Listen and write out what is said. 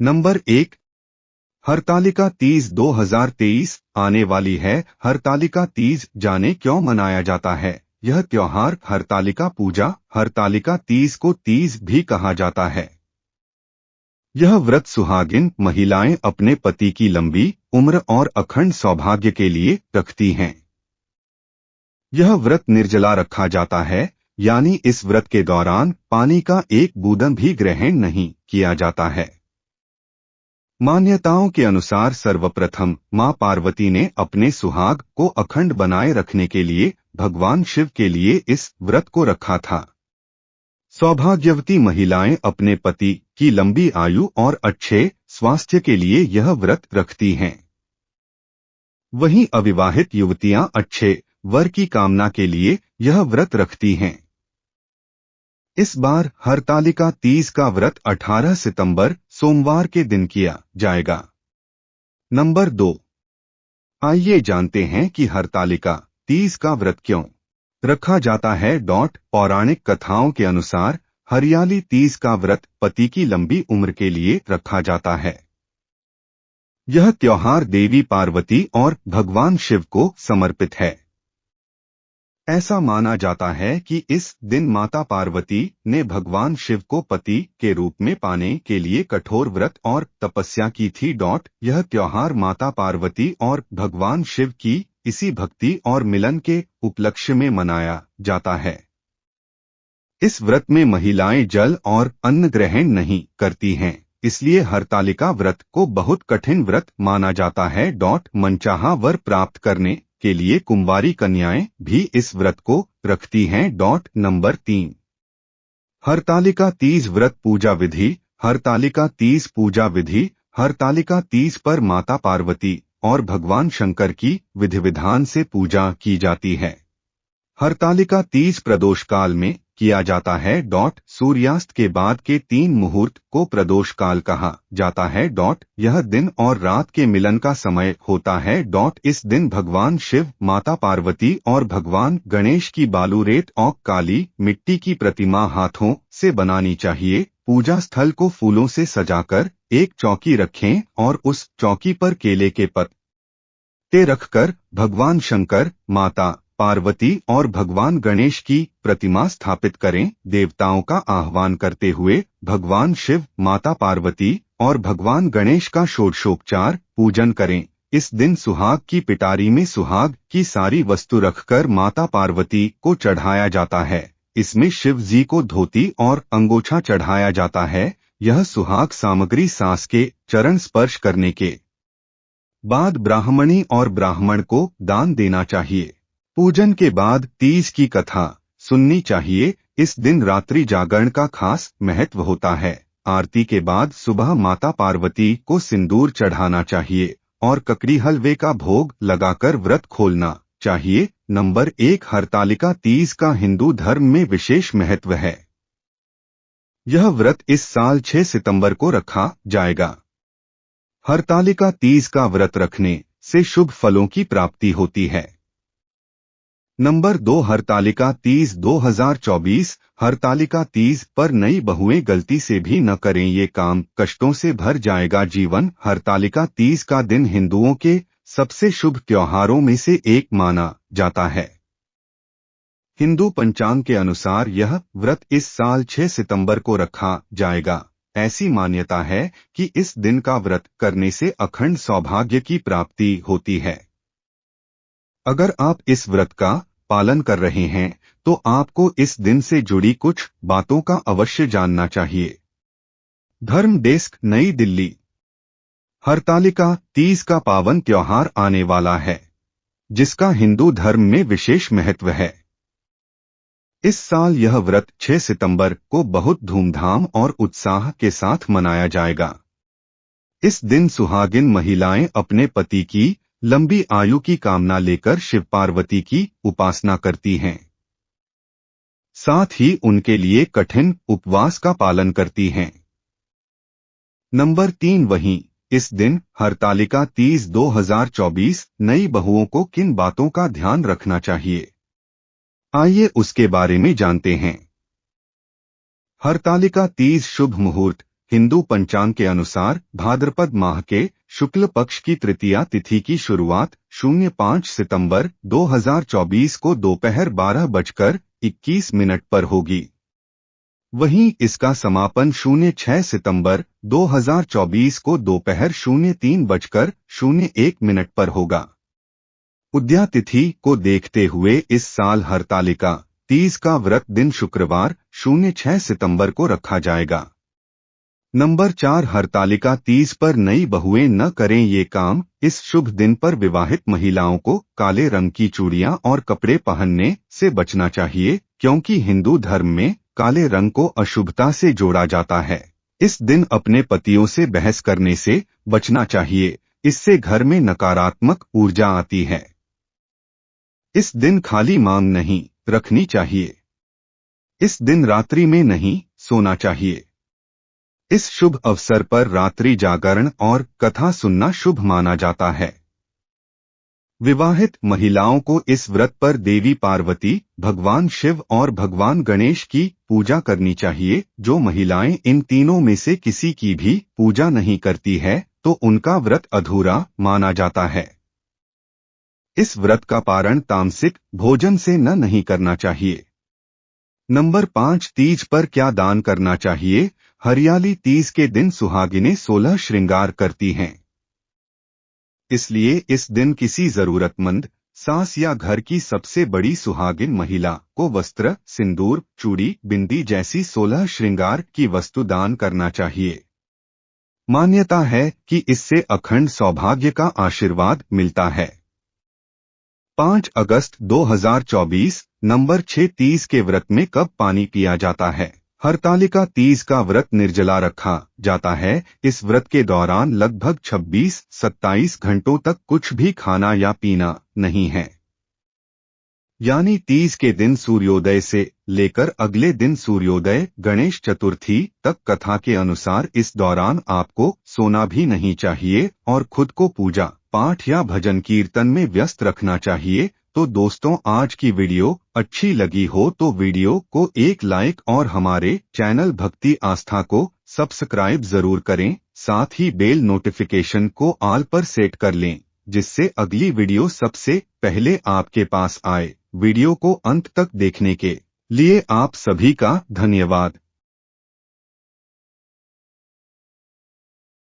Number 1, Hartalika Teej 2023 आने वाली है। हरतालिका तीज जाने क्यों मनाया जाता है? यह त्योहार हरतालिका पूजा, हरतालिका तीज को तीज भी कहा जाता है। यह व्रत सुहागिन महिलाएं अपने पति की लंबी उम्र और अखंड सौभाग्य के लिए रखती हैं। यह व्रत निर्जला रखा जाता है, यानी इस व्रत के दौरान पानी का एक बूंद भी ग्रहण नहीं किया जाता है। मान्यताओं के अनुसार सर्वप्रथम मां पार्वती ने अपने सुहाग को अखंड बनाए रखने के लिए भगवान शिव के लिए इस व्रत को रखा था। सौभाग्यवती महिलाएं अपने पति की लंबी आयु और अच्छे स्वास्थ्य के लिए यह व्रत रखती हैं। वहीं अविवाहित युवतियां अच्छे वर की कामना के लिए यह व्रत रखती हैं। इस बार हरतालिका तीज का व्रत 18 सितंबर सोमवार के दिन किया जाएगा। नंबर 2, आइए जानते हैं कि हरतालिका तीज का व्रत क्यों रखा जाता है। पौराणिक कथाओं के अनुसार हरियाली तीज का व्रत पति की लंबी उम्र के लिए रखा जाता है। यह त्योहार देवी पार्वती और भगवान शिव को समर्पित है। ऐसा माना जाता है कि इस दिन माता पार्वती ने भगवान शिव को पति के रूप में पाने के लिए कठोर व्रत और तपस्या की थी। यह त्योहार माता पार्वती और भगवान शिव की इसी भक्ति और मिलन के उपलक्ष्य में मनाया जाता है। इस व्रत में महिलाएं जल और अन्न ग्रहण नहीं करती हैं, इसलिए हरतालिका व्रत को बहुत कठिन व्रत माना जाता है। मनचाहा वर प्राप्त करने के लिए कुंवारी कन्याएं भी इस व्रत को रखती हैं। नंबर 3, हरतालिका तीज व्रत पूजा विधि। हरतालिका तीज पूजा विधि। हरतालिका तीज पर माता पार्वती और भगवान शंकर की विधि विधान से पूजा की जाती है। हरतालिका तीज प्रदोष काल में किया जाता है। सूर्यास्त के बाद के 3 मुहूर्त को प्रदोष काल कहा जाता है। यह दिन और रात के मिलन का समय होता है। इस दिन भगवान शिव, माता पार्वती और भगवान गणेश की बालू रेत और काली मिट्टी की प्रतिमा हाथों से बनानी चाहिए। पूजा स्थल को फूलों से सजाकर एक चौकी रखें और उस चौकी पर केले के पत्ते रखकर भगवान शंकर, माता पार्वती और भगवान गणेश की प्रतिमा स्थापित करें। देवताओं का आह्वान करते हुए भगवान शिव, माता पार्वती और भगवान गणेश का षोडशोपचार पूजन करें। इस दिन सुहाग की पिटारी में सुहाग की सारी वस्तु रखकर माता पार्वती को चढ़ाया जाता है। इसमें शिव जी को धोती और अंगोछा चढ़ाया जाता है। यह सुहाग सामग्री सास के चरण स्पर्श करने के बाद ब्राह्मणी और ब्राह्मण को दान देना चाहिए। पूजन के बाद तीज की कथा सुननी चाहिए। इस दिन रात्रि जागरण का खास महत्व होता है। आरती के बाद सुबह माता पार्वती को सिंदूर चढ़ाना चाहिए और ककड़ी हलवे का भोग लगाकर व्रत खोलना चाहिए। नंबर 1, हरतालिका तीज का हिंदू धर्म में विशेष महत्व है। यह व्रत इस साल 6 सितंबर को रखा जाएगा। हरतालिका तीज का व्रत रखने से शुभ फलों की प्राप्ति होती है। नंबर 2, हरतालिका तीज 2024। हरतालिका तीज पर नई बहुएं गलती से भी न करें, ये काम कष्टों से भर जाएगा जीवन। हरतालिका तीज का दिन हिंदुओं के सबसे शुभ त्योहारों में से एक माना जाता है। हिंदू पंचांग के अनुसार यह व्रत इस साल 6 सितंबर को रखा जाएगा। ऐसी मान्यता है कि इस दिन का व्रत करने से अखंड सौभाग्य की प्राप्ति होती है। अगर आप इस व्रत का पालन कर रहे हैं तो आपको इस दिन से जुड़ी कुछ बातों का अवश्य जानना चाहिए। धर्म डेस्क, नई दिल्ली। हरतालिका तीज का पावन त्योहार आने वाला है, जिसका हिंदू धर्म में विशेष महत्व है। इस साल यह व्रत 6 सितंबर को बहुत धूमधाम और उत्साह के साथ मनाया जाएगा। इस दिन सुहागिन महिलाएं अपने पति की लंबी आयु की कामना लेकर शिव पार्वती की उपासना करती हैं। साथ ही उनके लिए कठिन उपवास का पालन करती हैं। नंबर 3, वहीं इस दिन हरतालिका तीज 2024 नई बहुओं को किन बातों का ध्यान रखना चाहिए, आइए उसके बारे में जानते हैं। हरतालिका तीज शुभ मुहूर्त। हिंदू पंचांग के अनुसार भाद्रपद माह के शुक्ल पक्ष की तृतीया तिथि की शुरुआत 05 सितंबर 2024 को दोपहर 12:21 पर होगी। वहीं इसका समापन 06 सितंबर 2024 को दोपहर 03:01 पर होगा। उद्या तिथि को देखते हुए इस साल हरतालिका तीज का व्रत दिन शुक्रवार 06 सितंबर को रखा जाएगा। नंबर 4, हरतालिका तीज पर नई बहुएं न करें ये काम। इस शुभ दिन पर विवाहित महिलाओं को काले रंग की चूड़ियां और कपड़े पहनने से बचना चाहिए, क्योंकि हिंदू धर्म में काले रंग को अशुभता से जोड़ा जाता है। इस दिन अपने पतियों से बहस करने से बचना चाहिए, इससे घर में नकारात्मक ऊर्जा आती है। इस दिन खाली मांग नहीं रखनी चाहिए। इस दिन रात्रि में नहीं सोना चाहिए। इस शुभ अवसर पर रात्रि जागरण और कथा सुनना शुभ माना जाता है। विवाहित महिलाओं को इस व्रत पर देवी पार्वती, भगवान शिव और भगवान गणेश की पूजा करनी चाहिए। जो महिलाएं इन तीनों में से किसी की भी पूजा नहीं करती है तो उनका व्रत अधूरा माना जाता है। इस व्रत का पारण तामसिक भोजन से नहीं करना चाहिए। नंबर 5, तीज पर क्या दान करना चाहिए। हरियाली तीज के दिन सुहागिनें 16 श्रृंगार करती हैं, इसलिए इस दिन किसी जरूरतमंद सास या घर की सबसे बड़ी सुहागिन महिला को वस्त्र, सिंदूर, चूड़ी, बिंदी जैसी 16 श्रृंगार की वस्तु दान करना चाहिए। मान्यता है कि इससे अखंड सौभाग्य का आशीर्वाद मिलता है। 5 अगस्त 2024। नंबर 6, तीज के व्रत में कब पानी पिया जाता है। हरतालिका तीज का व्रत निर्जला रखा जाता है। इस व्रत के दौरान लगभग 26-27 घंटों तक कुछ भी खाना या पीना नहीं है। यानी तीज के दिन सूर्योदय से लेकर अगले दिन सूर्योदय गणेश चतुर्थी तक कथा के अनुसार इस दौरान आपको सोना भी नहीं चाहिए और खुद को पूजा पाठ या भजन कीर्तन में व्यस्त रखना चाहिए। तो दोस्तों, आज की वीडियो अच्छी लगी हो तो वीडियो को एक लाइक और हमारे चैनल भक्ति आस्था को सब्सक्राइब जरूर करें। साथ ही बेल नोटिफिकेशन को ऑल पर सेट कर लें, जिससे अगली वीडियो सबसे पहले आपके पास आए। वीडियो को अंत तक देखने के लिए आप सभी का धन्यवाद।